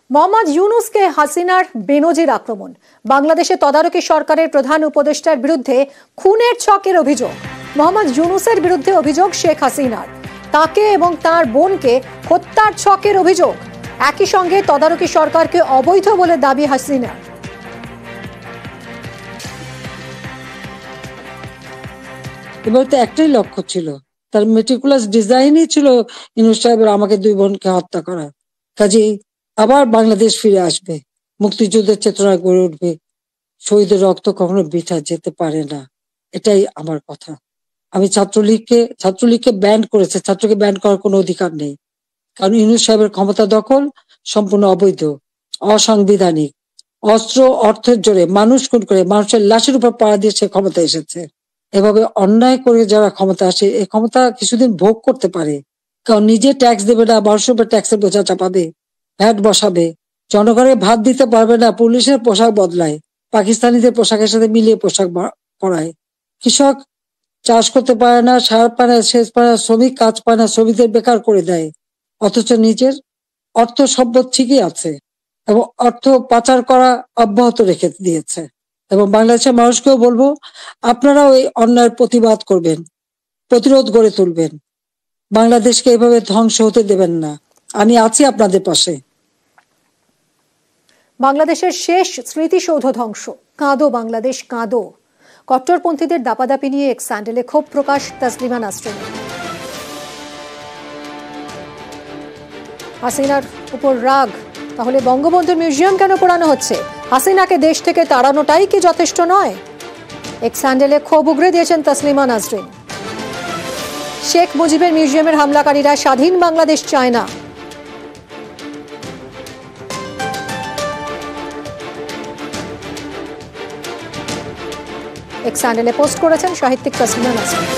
মোহাম্মদ ইউনূসকে হাসিনার বেনজির আক্রমণ। বাংলাদেশে তদারকি সরকারের প্রধান উপদেষ্টার বিরুদ্ধে খুনের ছকের অভিযোগ। মোহাম্মদ ইউনূসের বিরুদ্ধে অভিযোগ শেখ হাসিনার, তাকে এবং তার বোনকে হত্যার ছকের অভিযোগ। একই সঙ্গে তদারকি সরকারকে অবৈধ বলে দাবি হাসিনার। এবার তো একটাই লক্ষ্য ছিল, তার মেটিকুলাস ডিজাইনই ছিল ইউনূস সাহেবের আমাকে দুই বোনকে হত্যা করা। কাজেই আবার বাংলাদেশ ফিরে আসবে, মুক্তিযুদ্ধের চেতনা গড়ে উঠবে, শহীদের রক্ত কখনো বৃথা যেতে পারে না, এটাই আমার কথা। আমি ছাত্রলীগকে ব্যান করেছে, ছাত্রকে ব্যান করার কোনো অধিকার নেই, কারণ ইউনূস সাহেবের ক্ষমতা দখল সম্পূর্ণ অবৈধ, অসাংবিধানিক। অস্ত্র অর্থের জোরে মানুষ খুন করে মানুষের লাশের উপর পাড়া দিয়ে সে ক্ষমতা এসেছে। এভাবে অন্যায় করে যারা ক্ষমতা আসে, এই ক্ষমতা কিছুদিন ভোগ করতে পারে, কারণ নিজে ট্যাক্স দেবে না, মানুষের উপর ট্যাক্সের বোঝা চাপাবে, ভ্যাট বসাবে, জনগণের ভাত দিতে পারবে না, পুলিশের পোশাক বদলায়, পাকিস্তানিদের পোশাকের সাথে মিলিয়ে পোশাক পরায়, কৃষক চাষ করতে পারে না, সার পায় না, সেচ পায় না, শ্রমিক কাজ পায় না, শ্রমিকদের বেকার করে দেয়, অথচ নিজের অর্থ সম্পদ ঠিকই আছে এবং অর্থ পাচার করা অব্যাহত রেখে দিয়েছে। এবং বাংলাদেশের মানুষকেও বলবো, আপনারাও এই অন্যায়ের প্রতিবাদ করবেন, প্রতিরোধ গড়ে তুলবেন, বাংলাদেশকে এভাবে ধ্বংস হতে দেবেন না। আমি আছি আপনাদের পাশে। বাংলাদেশের শেষ স্মৃতিসৌধ ধ্বংস, কাঁদো বাংলাদেশ কাঁদো। কট্টরপন্থীদের দাপাদাপি নিয়ে এক স্যান্ডেলে ক্ষোভ প্রকাশ তাসলিমা নাসরিন। হাসিনার উপর রাগ, তাহলে বঙ্গবন্ধুর মিউজিয়াম কেন পোড়ানো হচ্ছে? হাসিনাকে দেশ থেকে তাড়ানোটাই কি যথেষ্ট নয়? এক স্যান্ডেলে ক্ষোভ উগরে দিয়েছেন তাসলিমা নাসরিন। শেখ মুজিবের মিউজিয়ামের হামলাকারীরা স্বাধীন বাংলাদেশ চায় না। এক স্যান্ডেলে পোস্ট করেছেন সাহিত্যিক তাসলিমা নাসরিন।